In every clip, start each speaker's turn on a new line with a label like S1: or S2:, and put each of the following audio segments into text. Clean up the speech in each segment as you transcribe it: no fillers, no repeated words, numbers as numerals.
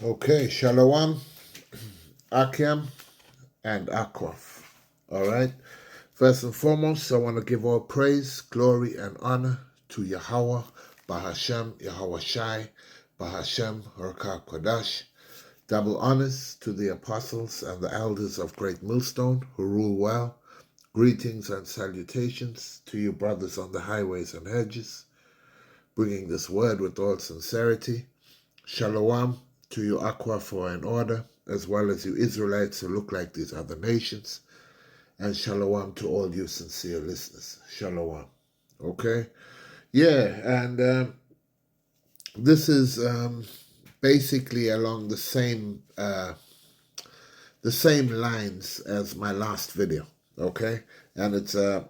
S1: Okay, Shalom, Akim, and Akwaf. All right. First and foremost, I want to give all praise, glory, and honor to Yahweh, Bahashem, Yahweh Shai, Bahashem, Harka Kodash. Double honors to the apostles and the elders of Great Millstone who rule well. Greetings and salutations to you brothers on the highways and hedges, bringing this word with all sincerity. Shalom to you, Aqua, for an order, as well as you Israelites who look like these other nations. And shalom to all you sincere listeners. Shalom. Okay? Yeah, and this is basically along the same lines as my last video. Okay? And it's the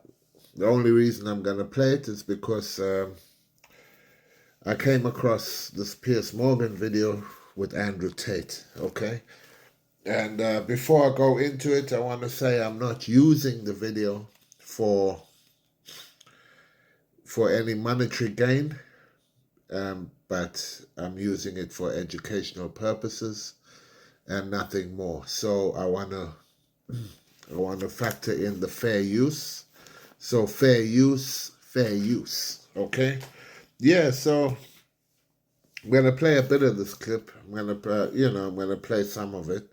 S1: only reason I'm going to play it is because I came across this Piers Morgan video with Andrew Tate. Okay? And before I go into it, I want to say I'm not using the video for any monetary gain, but I'm using it for educational purposes and nothing more. So I want to factor in the fair use. So fair use, fair use. Okay. Yeah. So I'm gonna play a bit of this clip. I'm gonna play some of it,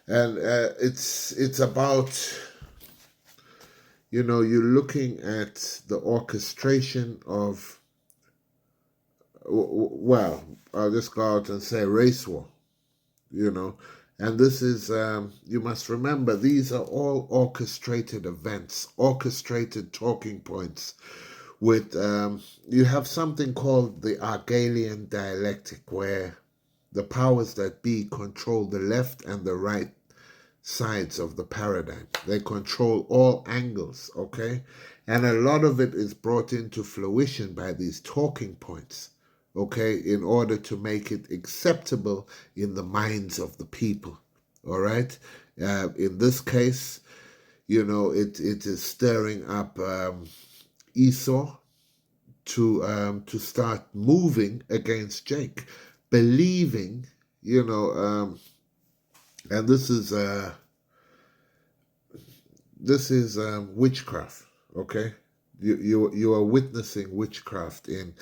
S1: and it's about. You're looking at the orchestration of, well, I'll just go out and say race war, and this is, you must remember, these are all orchestrated events, orchestrated talking points with, you have something called the Argalian dialectic, where the powers that be control the left and the right sides of the paradigm. They control all angles, okay? And a lot of it is brought into fruition by these talking points, okay, in order to make it acceptable in the minds of the people, all right? In this case, it is stirring up Esau to start moving against Jake, believing, and this is witchcraft. Okay, you are witnessing witchcraft in,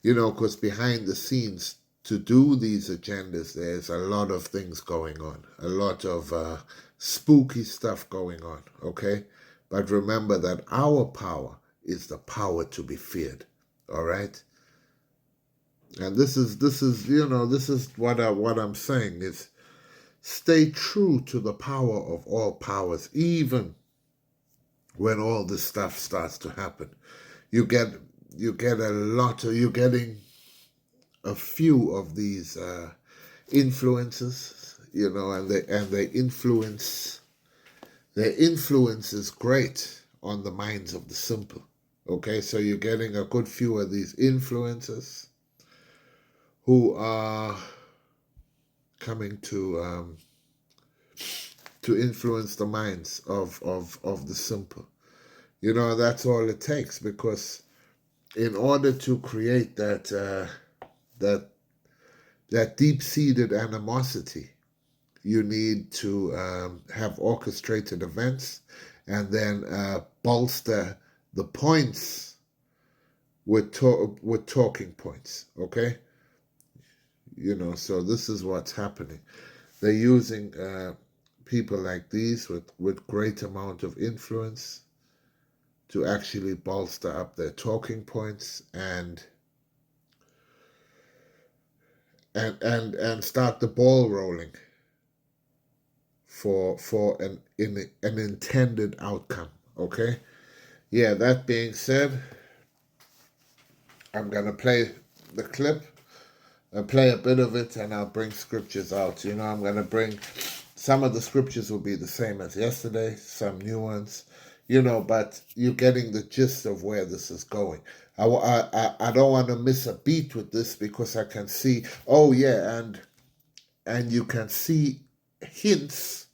S1: because behind the scenes to do these agendas, there's a lot of things going on, a lot of spooky stuff going on. Okay, but remember that our power is the power to be feared. All right. And this is what I'm saying is, stay true to the power of all powers, even when all this stuff starts to happen. You're getting a few of these influences, and they influence. Their influence is great on the minds of the simple. Okay, so you're getting a good few of these influencers who are coming to influence the minds of the simple. That's all it takes, because in order to create that deep-seated animosity, you need to have orchestrated events and then bolster the points with talking points. Okay, so this is what's happening. They're using people like these with great amount of influence to actually bolster up their talking points and start the ball rolling for an intended outcome. Okay. Yeah. That being said, I'm gonna play the clip. I'll play a bit of it, and I'll bring scriptures out. I'm gonna bring some of the scriptures will be the same as yesterday, some new ones. But you're getting the gist of where this is going. I don't want to miss a beat with this, because I can see, oh yeah, and you can see hints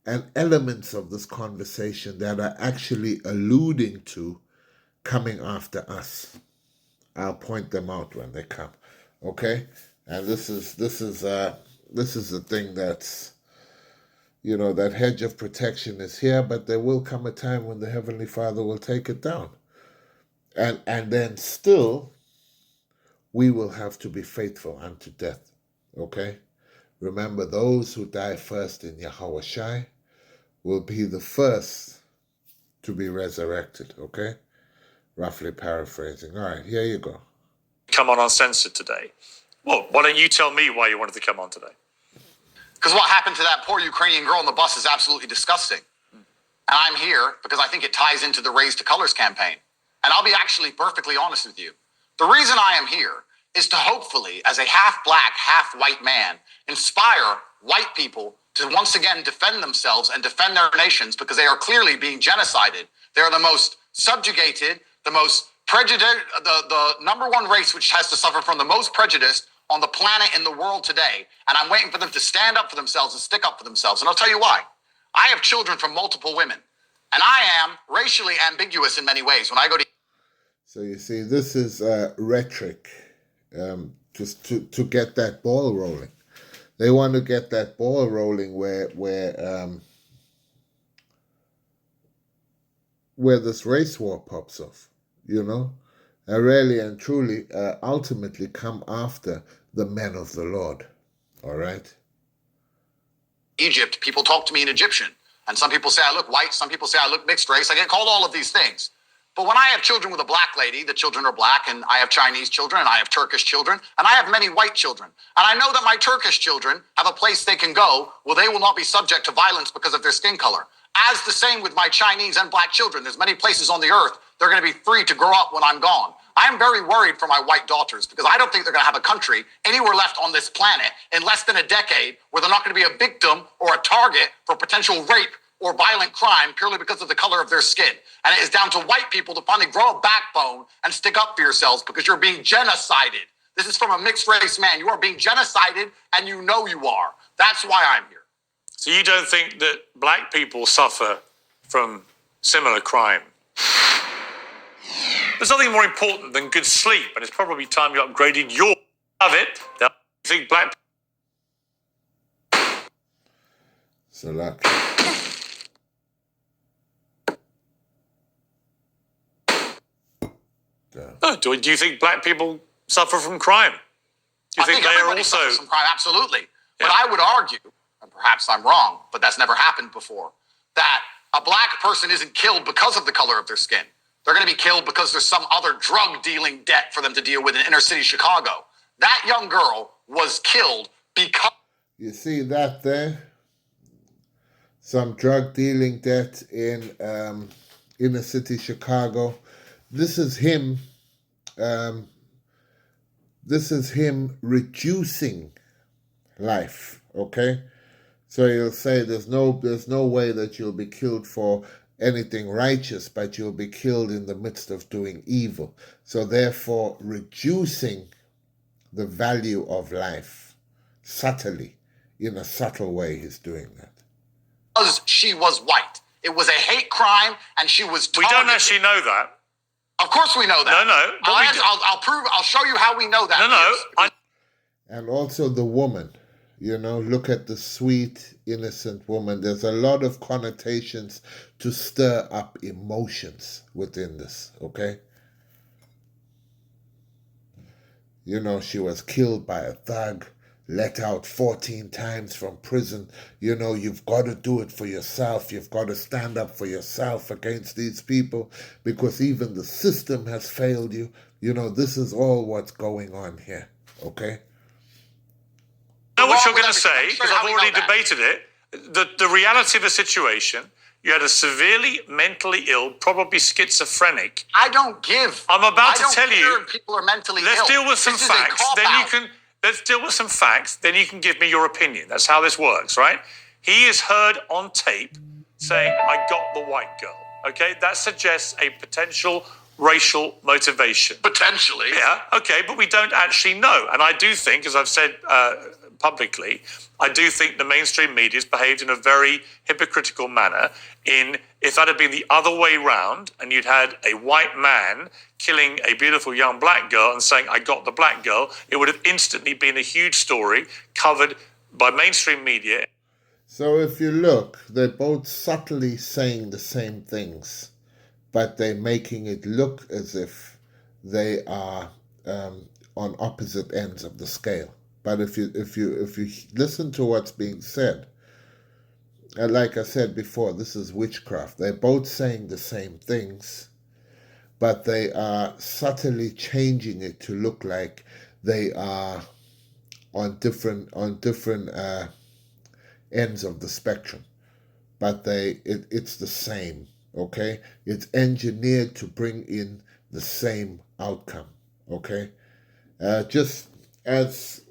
S1: and elements of this conversation that are actually alluding to coming after us. I'll point them out when they come. Okay? And this is this is the thing that's, that hedge of protection is here, but there will come a time when the Heavenly Father will take it down. And then still, we will have to be faithful unto death. Okay? Remember, those who die first in Yahweh Shai will be the first to be resurrected. Okay? Roughly paraphrasing. All right, here you go.
S2: Come on Uncensored today. Well, why don't you tell me why you wanted to come on today?
S3: Because what happened to that poor Ukrainian girl on the bus is absolutely disgusting. And I'm here because I think it ties into the Raise to Colors campaign. And I'll be actually perfectly honest with you. The reason I am here is to hopefully, as a half-black, half-white man, inspire white people to once again defend themselves and defend their nations, because they are clearly being genocided. They are the most subjugated, the most prejudiced, the number one race which has to suffer from the most prejudice on the planet, in the world today. And I'm waiting for them to stand up for themselves and stick up for themselves. And I'll tell you why. I have children from multiple women, and I am racially ambiguous in many ways. When I go to...
S1: So you see, this is rhetoric, just to get that ball rolling. They want to get that ball rolling where this race war pops off, and really and truly ultimately come after the men of the Lord. All right?
S3: Egypt, people talk to me in Egyptian. And some people say I look white. Some people say I look mixed race. I get called all of these things. But when I have children with a black lady, the children are black, and I have Chinese children, and I have Turkish children, and I have many white children. And I know that my Turkish children have a place they can go where they will not be subject to violence because of their skin color. As the same with my Chinese and black children. There's many places on the earth they're going to be free to grow up when I'm gone. I'm very worried for my white daughters, because I don't think they're going to have a country anywhere left on this planet in less than a decade where they're not going to be a victim or a target for potential rape or violent crime purely because of the color of their skin. And it is down to white people to finally grow a backbone and stick up for yourselves, because you're being genocided. This is from a mixed race man. You are being genocided, and you know you are. That's why I'm here.
S2: So you don't think that black people suffer from similar crime? There's nothing more important than good sleep, and it's probably time you upgraded your of it. Do you think black...
S1: So luck.
S2: No, do you think black people suffer from crime? Do you think they are also...
S3: suffers from crime? Absolutely. Yeah. But I would argue, and perhaps I'm wrong, but that's never happened before, that a black person isn't killed because of the color of their skin. They're going to be killed because there's some other drug-dealing debt for them to deal with in inner city Chicago. That young girl was killed because...
S1: You see that there? Some drug-dealing debt in inner city Chicago. This is him. This is him reducing life. Okay, so he'll say there's no way that you'll be killed for anything righteous, but you'll be killed in the midst of doing evil. So therefore, reducing the value of life subtly, in a subtle way, he's doing that.
S3: Because she was white. It was a hate crime, and she was targeted.
S2: We don't actually know that.
S3: Of course we know that.
S2: No.
S3: I'll show you how we know that.
S1: And also the woman. Look at the sweet, innocent woman. There's a lot of connotations to stir up emotions within this, okay? She was killed by a thug, let out 14 times from prison. You've got to do it for yourself. You've got to stand up for yourself against these people, because even the system has failed you. This is all what's going on here, okay?
S2: I know what you're going to say, because I've already debated it. The reality of the situation, you had a severely mentally ill, probably schizophrenic.
S3: I'm about
S2: to tell you.
S3: People are mentally ill.
S2: Let's deal with some facts. Let's deal with some facts. Then you can give me your opinion. That's how this works, right? He is heard on tape saying, "I got the white girl." Okay, that suggests a potential racial motivation.
S3: Potentially.
S2: Yeah. Okay, but we don't actually know. And I do think, as I've said publicly, I do think the mainstream media has behaved in a very hypocritical manner. If that had been the other way round, and you'd had a white man killing a beautiful young black girl and saying, "I got the black girl," it would have instantly been a huge story, covered by mainstream media.
S1: So if you look, they're both subtly saying the same things, but they're making it look as if they are on opposite ends of the scale. But if you listen to what's being said, and like I said before, this is witchcraft. They're both saying the same things, but they are subtly changing it to look like they are on different ends of the spectrum. But it's the same. Okay, it's engineered to bring in the same outcome. Okay, just as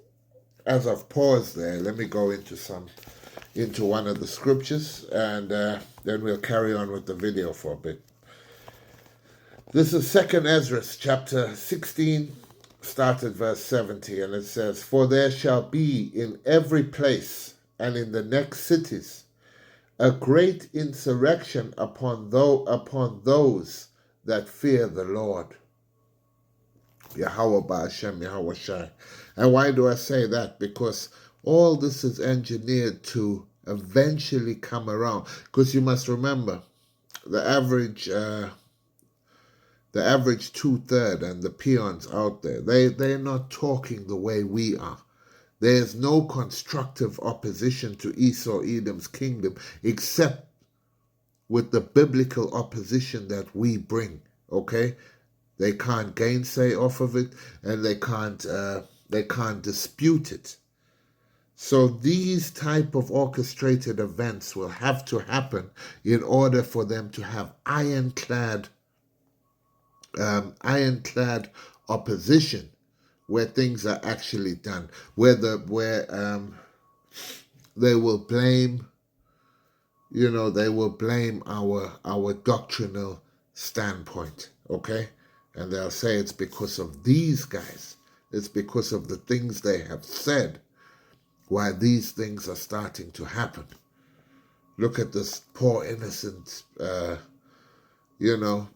S1: I've paused there, let me go into one of the scriptures, and then we'll carry on with the video for a bit. This is 2nd Ezra chapter 16, start at verse 70, and it says, "For there shall be in every place and in the next cities a great insurrection upon those that fear the Lord." Yahweh Ba'ashem, Yahweh Shai. And why do I say that? Because all this is engineered to eventually come around. Because you must remember, the average 2/3 and the peons out there, they're not talking the way we are. There's no constructive opposition to Esau Edom's kingdom except with the biblical opposition that we bring. Okay, they can't gainsay off of it, and they can't dispute it. So these type of orchestrated events will have to happen in order for them to have ironclad opposition, where things are actually done, where they will blame, our doctrinal standpoint, okay? And they'll say it's because of these guys, it's because of the things they have said, why these things are starting to happen. Look at this poor innocent, young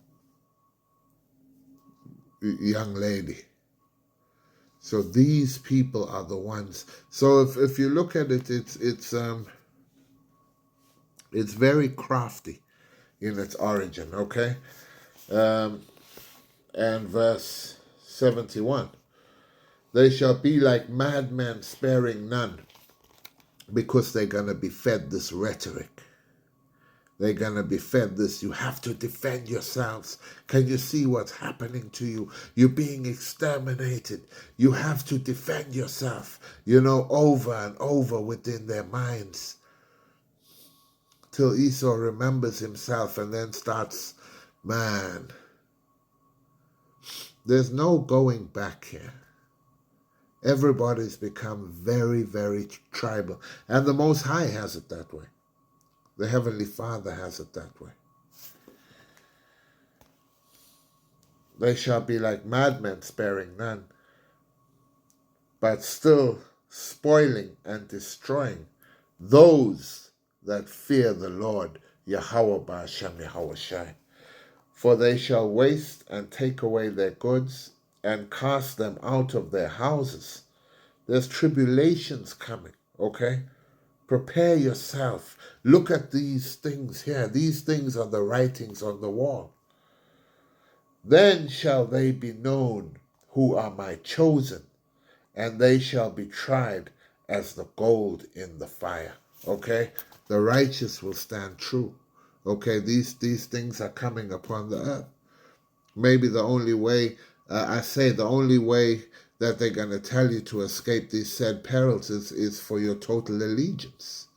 S1: lady. So these people are the ones. So if you look at it, it's very crafty in its origin, okay? And verse 71, "They shall be like madmen, sparing none," because they're going to be fed this rhetoric. They're going to be fed this, you have to defend yourselves. Can you see what's happening to you? You're being exterminated. You have to defend yourself, over and over within their minds. Till Esau remembers himself and then starts, man, there's no going back here. Everybody's become very, very tribal. And the Most High has it that way. The Heavenly Father has it that way. They shall be like madmen, sparing none, but still spoiling and destroying those that fear the Lord, Yahweh Ba'ashem, Yahweh Shai. For they shall waste and take away their goods and cast them out of their houses. There's tribulations coming, okay? Prepare yourself. Look at these things here. These things are the writings on the wall. Then shall they be known who are my chosen, and they shall be tried as the gold in the fire. Okay? The righteous will stand true. Okay? These things are coming upon the earth. Maybe the only way, the only way that they're going to tell you to escape these said perils is for your total allegiance.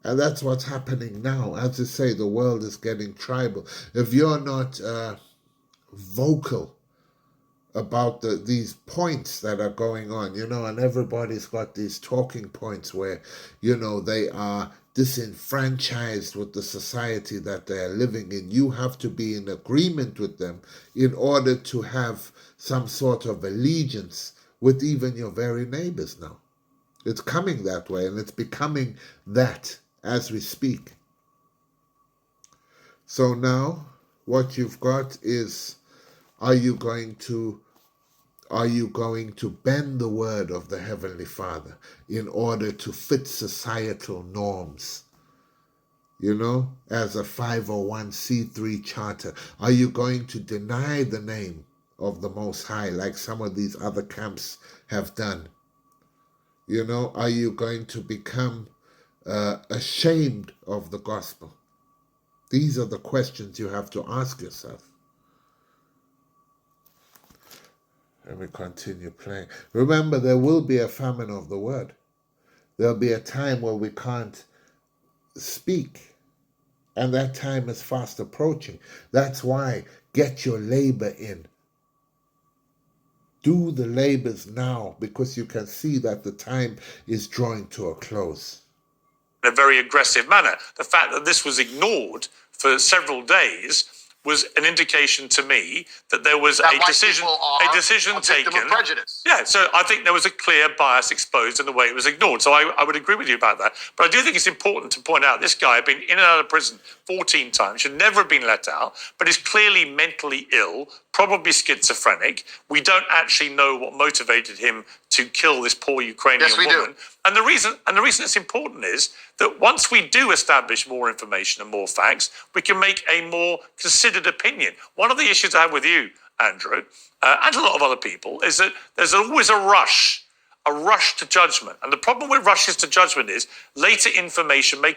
S1: And that's what's happening now. As I say, the world is getting tribal. If you're not vocal about these points that are going on, and everybody's got these talking points where, they are disenfranchised with the society that they're living in. You have to be in agreement with them in order to have some sort of allegiance with even your very neighbors now. It's coming that way, and it's becoming that as we speak. So now what you've got is, are you going to are you going to bend the word of the Heavenly Father in order to fit societal norms? You know, as a 501c3 charter, are you going to deny the name of the Most High like some of these other camps have done? You know, are you going to become ashamed of the gospel? These are the questions you have to ask yourself. Let me continue playing. Remember, there will be a famine of the word. There'll be a time where we can't speak. And that time is fast approaching. That's why get your labor in. Do the labors now, because you can see that the time is drawing to a close.
S2: In a very aggressive manner. The fact that this was ignored for several days was an indication to me that there was a decision taken.
S3: Of prejudice.
S2: Yeah, so I think there was a clear bias exposed in the way it was ignored. So I would agree with you about that. But I do think it's important to point out this guy had been in and out of prison 14 times, should never have been let out, but is clearly mentally ill, probably schizophrenic. We don't actually know what motivated him to kill this poor Ukrainian woman.
S3: Do.
S2: And the reason it's important is that once we do establish more information and more facts, we can make a more considered opinion. One of the issues I have with you, Andrew, and a lot of other people, is that there's always a rush to judgment. And the problem with rushes to judgment is later information may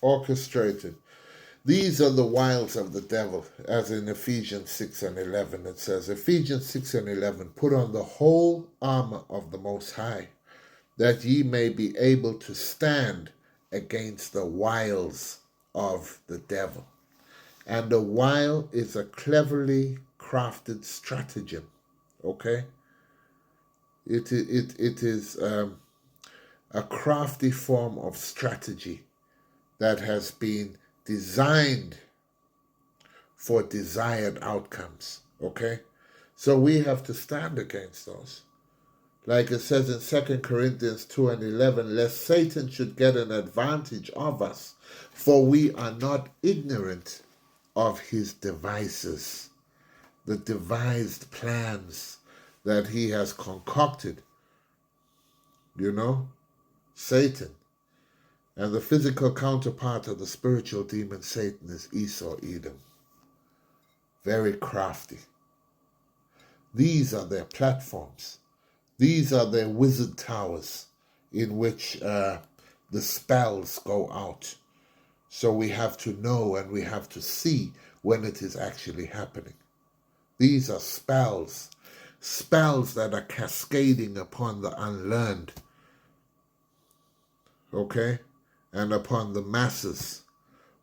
S1: orchestrated. These are the wiles of the devil, as in Ephesians 6 and 11. It says, Ephesians 6 and 11, put on the whole armor of the Most High, that ye may be able to stand against the wiles of the devil. And a wile is a cleverly crafted stratagem, okay? It is a crafty form of strategy that has been designed for desired outcomes, okay? So we have to stand against those. Like it says in 2 Corinthians 2 and 11, lest Satan should get an advantage of us, for we are not ignorant of his devices, the devised plans that he has concocted, you know, Satan. And the physical counterpart of the spiritual demon Satan is Esau, Edom. Very crafty. These are their platforms. These are their wizard towers in which the spells go out. So we have to know and we have to see when it is actually happening. These are spells that are cascading upon the unlearned, okay, and upon the masses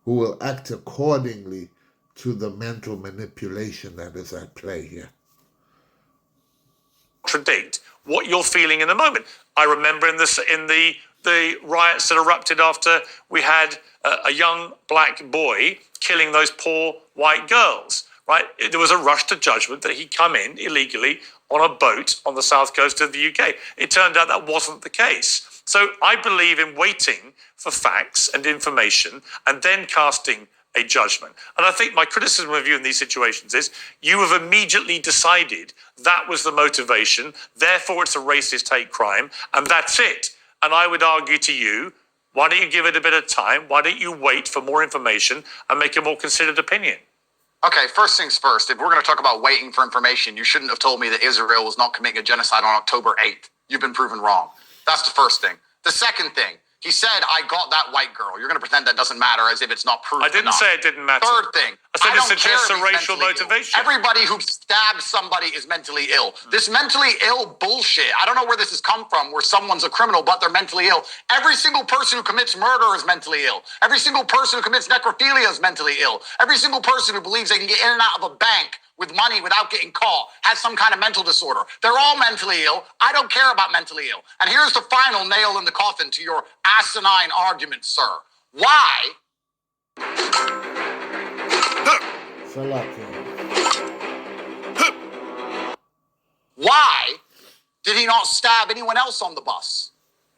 S1: who will act accordingly to the mental manipulation that is at play here.
S2: Contradict what you're feeling in the moment. I remember in the riots that erupted after we had a young black boy killing those poor white girls, right? There was a rush to judgment that he'd come in illegally on a boat on the south coast of the UK. It turned out that wasn't the case. So I believe in waiting for facts and information and then casting a judgment. And I think my criticism of you in these situations is you have immediately decided that was the motivation, therefore it's a racist hate crime, and that's it. And I would argue to you, why don't you give it a bit of time? Why don't you wait for more information and make a more considered opinion?
S3: Okay, first things first, if we're going to talk about waiting for information, you shouldn't have told me that Israel was not committing a genocide on October 8th. You've been proven wrong. That's the first thing. The second thing, he said, I got that white girl. You're going to pretend that doesn't matter as if it's not proven.
S2: I didn't say it didn't matter.
S3: Third thing,
S2: I said it suggests a racial motivation.
S3: Everybody who stabs somebody is mentally ill. This mentally ill bullshit, I don't know where this has come from, where someone's a criminal, but they're mentally ill. Every single person who commits murder is mentally ill. Every single person who commits necrophilia is mentally ill. Every single person who believes they can get in and out of a bank with money without getting caught has some kind of mental disorder. They're all mentally ill. I don't care about mentally ill. And here's the final nail in the coffin to your asinine argument, sir. Why? Why did he not stab anyone else on the bus?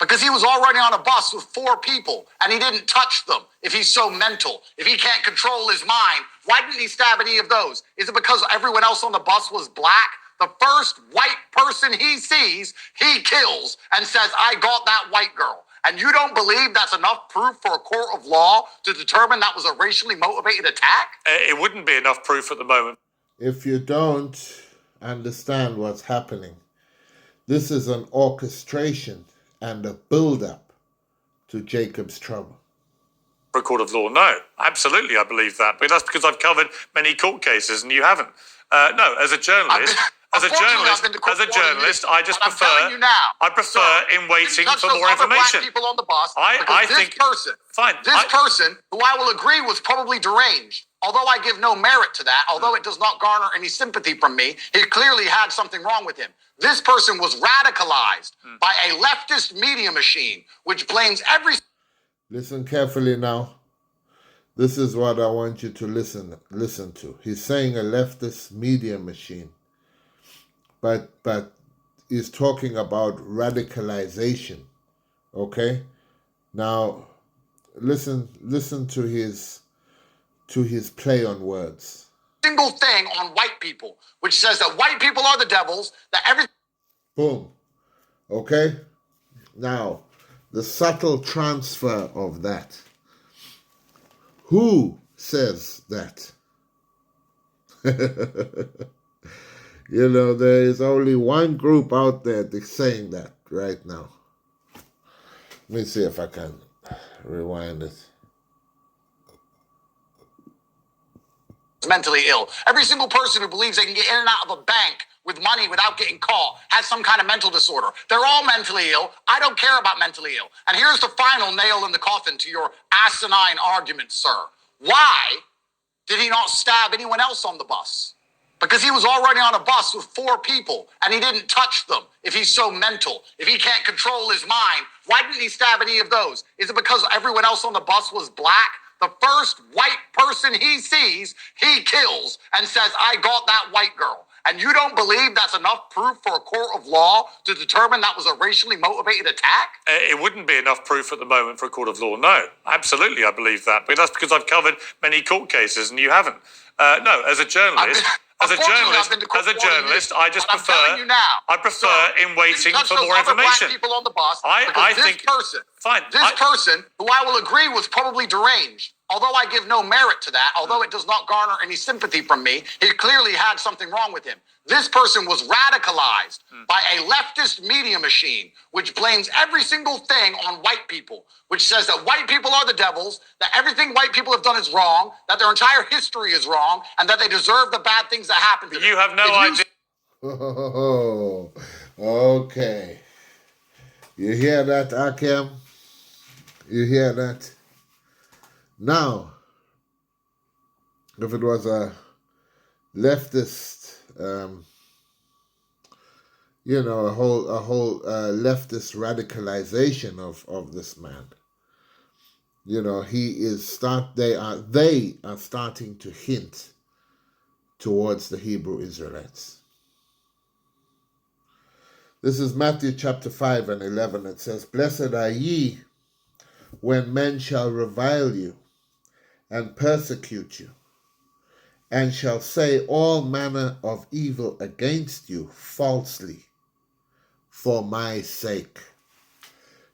S3: Because he was already on a bus with 4 people and he didn't touch them. If he's so mental, if he can't control his mind, why didn't he stab any of those? Is it because everyone else on the bus was black? the first white person he sees, he kills and says, I got that white girl. And you don't believe that's enough proof for a court of law to determine that was a racially motivated attack?
S2: It wouldn't be enough proof at the moment.
S1: If you don't understand what's happening, this is an orchestration and a build-up to Jacob's trouble.
S2: For a court of law, no, absolutely, I believe that. But that's because I've covered many court cases and you haven't. No, as a journalist, I just prefer. I prefer in waiting for more information.
S3: Black people on the bus.
S2: I think
S3: this person, who I will agree was probably deranged, although I give no merit to that, although it does not garner any sympathy from me, he clearly had something wrong with him. This person was radicalized by a leftist media machine, which blames every.
S1: Listen carefully now. This is what I want you to listen to. He's saying a leftist media machine, but he's talking about radicalization. Okay? Now listen to his play on words.
S3: Single thing on white people, which says that white people are the devils, that everything.
S1: Boom. Okay? Now, the subtle transfer of that. Who says that? You know, there is only one group out there that's saying that right now. Let me see if I can rewind it.
S3: Mentally ill. Every single person who believes they can get in and out of a bank with money without getting caught has some kind of mental disorder. They're all mentally ill. I don't care about mentally ill. And here's the final nail in the coffin to your asinine argument, sir. Why did he not stab anyone else on the bus? Because he was already on a bus with 4 people and he didn't touch them. If he's so mental, if he can't control his mind, why didn't he stab any of those? Is it because everyone else on the bus was black? The first white person he sees, he kills and says, I got that white girl. And you don't believe that's enough proof for a court of law to determine that was a racially motivated attack?
S2: It wouldn't be enough proof at the moment for a court of law, no. Absolutely, I believe that. But that's because I've covered many court cases and you haven't. No, as a journalist... I prefer in waiting for more information.
S3: Black people on the bus.
S2: This
S3: person, who I will agree was probably deranged, although I give no merit to that, although it does not garner any sympathy from me, he clearly had something wrong with him. This person was radicalized by a leftist media machine, which blames every single thing on white people, which says that white people are the devils, that everything white people have done is wrong, that their entire history is wrong, and that they deserve the bad things that happen to them.
S2: You have no idea.
S1: Oh, okay. You hear that, Akem? You hear that? Now, if it was a leftist, a whole leftist radicalization of this man, you know, they are starting to hint towards the Hebrew Israelites. This is Matthew chapter 5 and 11. It says, Blessed are ye when men shall revile you and persecute you, and shall say all manner of evil against you falsely for my sake.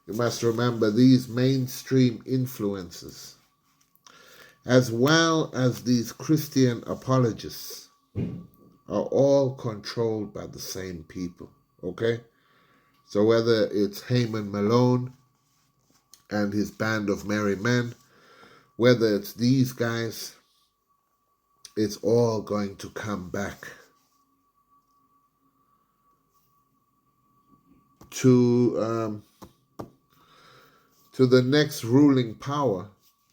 S1: You must remember these mainstream influences, as well as these Christian apologists, are all controlled by the same people. Okay? So whether it's Haman Malone and his band of merry men, whether it's these guys, it's all going to come back to the next ruling power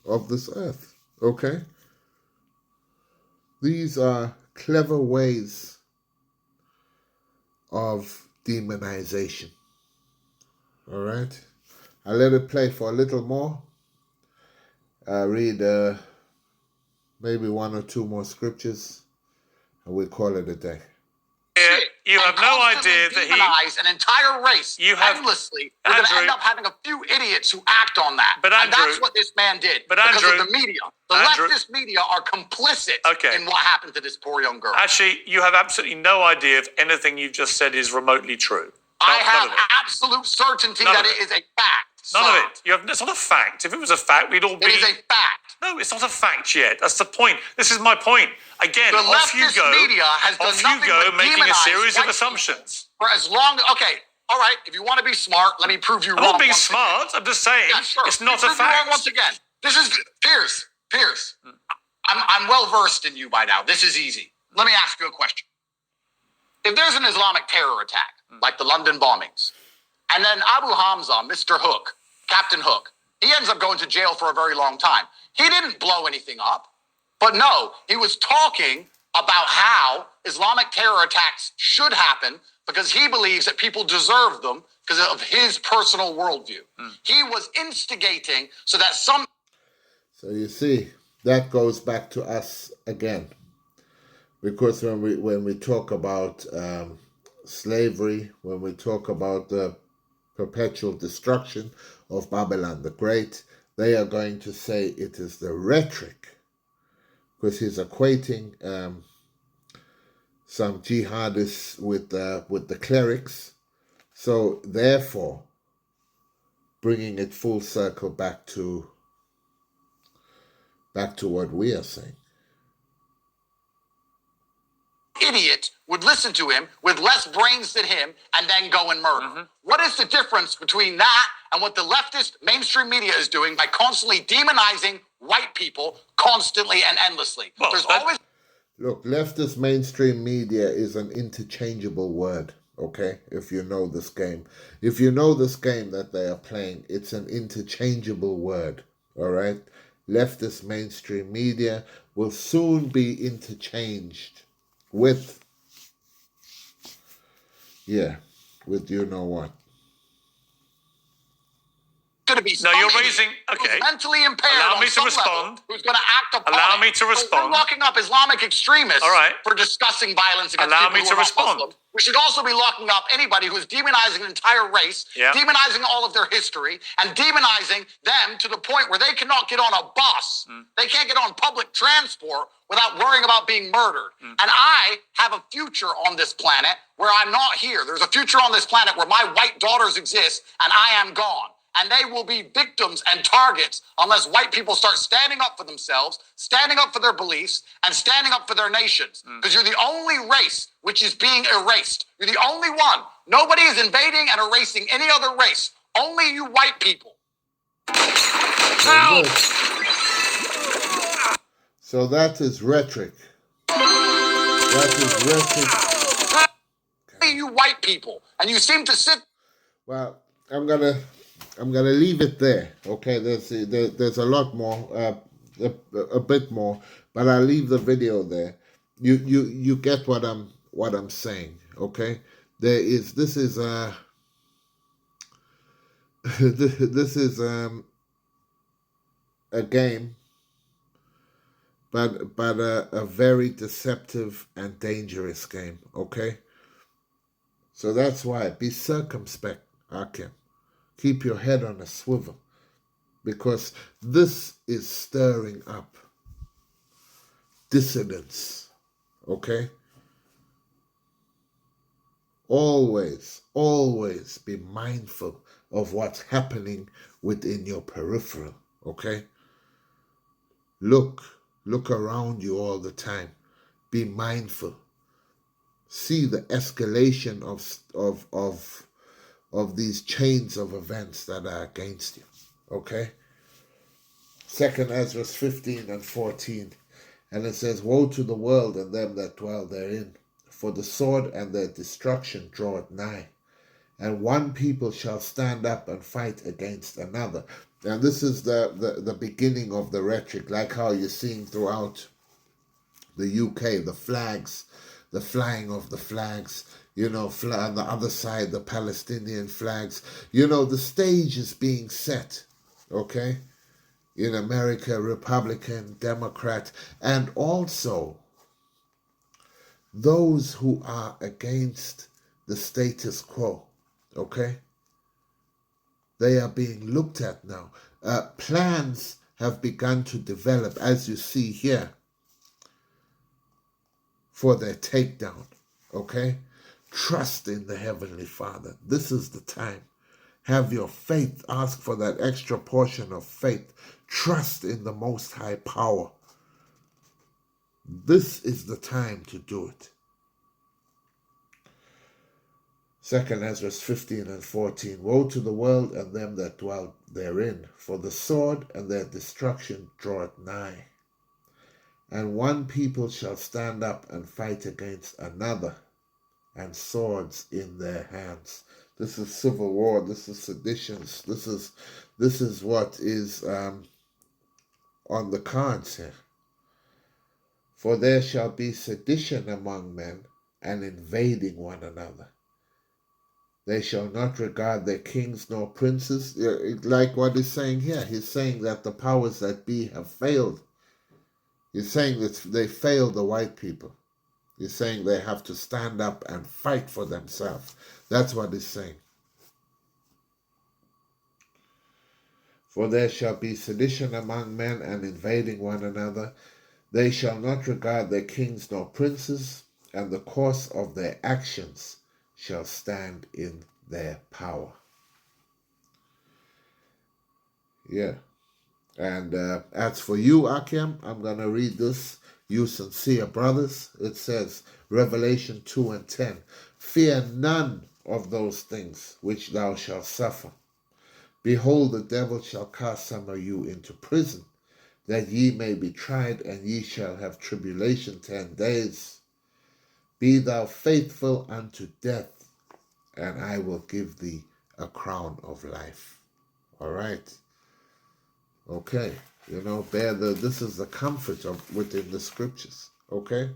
S1: of this earth. Okay? These are clever ways of demonization. All right? I'll let it play for a little more. Read maybe 1 or 2 more scriptures, and we'll call it a day.
S2: You have
S3: and
S2: no
S3: constantly
S2: idea that
S3: demonize an entire race
S2: You have-
S3: endlessly, we're going to
S2: Andrew-
S3: end up having a few idiots who act on that.
S2: But
S3: and
S2: Andrew-
S3: that's what this man did.
S2: but
S3: because
S2: Andrew-
S3: of the media. The
S2: Andrew-
S3: leftist media are complicit
S2: Okay.
S3: in what happened to this poor young girl.
S2: Actually, you have absolutely no idea if anything you've just said is remotely true.
S3: I
S2: None
S3: have
S2: of it.
S3: absolute certainty
S2: None
S3: that
S2: of
S3: it
S2: it.
S3: is a fact.
S2: None
S3: sir.
S2: of it. It's not a fact. If it was a fact, we'd all be.
S3: It is a fact.
S2: No, it's not a fact yet. That's the point. This is my point. Again,
S3: The
S2: off you
S3: leftist
S2: go.
S3: media has done
S2: Off you
S3: nothing
S2: go,
S3: but
S2: making a
S3: demonize
S2: series of
S3: white
S2: assumptions.
S3: For as long, okay, all right. If you want to be smart, let me prove you
S2: I'm
S3: wrong.
S2: not being
S3: once
S2: smart. I'm just saying
S3: again. Yeah, sure.
S2: it's
S3: Let me
S2: not a
S3: prove you wrong
S2: fact.
S3: once again, this is Pierce. I'm well versed in you by now. This is easy. Let me ask you a question. If there's an Islamic terror attack, like the London bombings, and then Abu Hamza, Mr. Hook, Captain Hook, he ends up going to jail for a very long time. He didn't blow anything up, but no, he was talking about how Islamic terror attacks should happen because he believes that people deserve them because of his personal worldview. He was instigating so that some...
S1: So you see, that goes back to us again. Because when we talk about slavery, when we talk about the perpetual destruction of Babylon the Great, they are going to say it is the rhetoric, because he's equating some jihadists with the clerics. So therefore, bringing it full circle back to what we are saying.
S3: idiot would listen to him with less brains than him and then go and murder. What is the difference between that and what the leftist mainstream media is doing by constantly demonizing white people constantly and endlessly?
S2: Well,
S3: There's always...
S1: Look, leftist mainstream media is an interchangeable word, okay? If you know this game. If you know this game that they are playing, it's an interchangeable word, all right? Leftist mainstream media will soon be interchanged with you know what.
S3: going to be
S2: No, you're
S3: some
S2: raising-
S3: idiot
S2: okay.
S3: who's mentally impaired
S2: Allow
S3: on
S2: me to
S3: some
S2: respond.
S3: level, who's going to act upon
S2: Allow
S3: it.
S2: me to
S3: So
S2: respond.
S3: we're locking up Islamic extremists
S2: All right.
S3: for discussing violence against
S2: Allow
S3: people
S2: me
S3: who
S2: to
S3: are not
S2: respond.
S3: Muslim. We should also be locking up anybody who's demonizing an entire race,
S2: Yeah.
S3: demonizing all of their history, and demonizing them to the point where they cannot get on a bus. They can't get on public transport without worrying about being murdered. And I have a future on this planet where I'm not here. There's a future on this planet where my white daughters exist and I am gone. And they will be victims and targets unless white people start standing up for themselves, standing up for their beliefs, and standing up for their nations. Because you're the only race which is being erased. You're the only one. Nobody is invading and erasing any other race. Only you white people.
S1: Very good. So that is rhetoric. That is rhetoric.
S3: Only you white people. And you seem to sit...
S1: Well, I'm gonna leave it there. Okay, there's a lot more, a bit more, but I'll leave the video there. You get what I'm saying. Okay, this is a game, but a very deceptive and dangerous game. Okay, so that's why be circumspect, Akim. Keep your head on a swivel, because this is stirring up dissidence, okay? Always be mindful of what's happening within your peripheral, okay? Look around you all the time. Be mindful. See the escalation of these chains of events that are against you. Okay? 2nd Ezra 15 and 14. And it says, Woe to the world and them that dwell therein, for the sword and their destruction draweth nigh. And one people shall stand up and fight against another. And this is the beginning of the rhetoric, like how you're seeing throughout the UK, the flags, the flying of the flags, you know, on the other side, the Palestinian flags. You know, the stage is being set, okay? In America, Republican, Democrat, and also those who are against the status quo, okay? They are being looked at now. Plans have begun to develop, as you see here, for their takedown, okay? Trust in the Heavenly Father. This is the time. Have your faith. Ask for that extra portion of faith. Trust in the Most High Power. This is the time to do it. 2 Ezra 15 and 14. Woe to the world and them that dwell therein, for the sword and their destruction draweth nigh. And one people shall stand up and fight against another, and swords in their hands. This is civil war. This is seditions. This is what is on the cards here. For there shall be sedition among men, and invading one another. They shall not regard their kings nor princes. Like what he's saying here. He's saying that the powers that be have failed. He's saying that they failed the white people. He's saying they have to stand up and fight for themselves. That's what he's saying. For there shall be sedition among men, and invading one another. They shall not regard their kings nor princes, and the course of their actions shall stand in their power. Yeah. And as for you, Akim, I'm going to read this. You sincere brothers. It says, Revelation 2 and 10. Fear none of those things which thou shalt suffer. Behold, the devil shall cast some of you into prison, that ye may be tried, and ye shall have tribulation 10 days. Be thou faithful unto death, and I will give thee a crown of life. All right. Okay. You know, this is the comfort within the scriptures. Okay.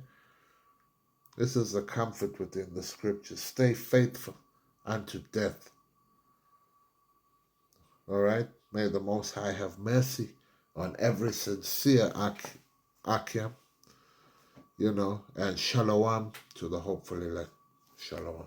S1: This is the comfort within the scriptures. Stay faithful unto death. All right. May the Most High have mercy on every sincere Akim, you know, and shalom to the hopeful elect. Shalom.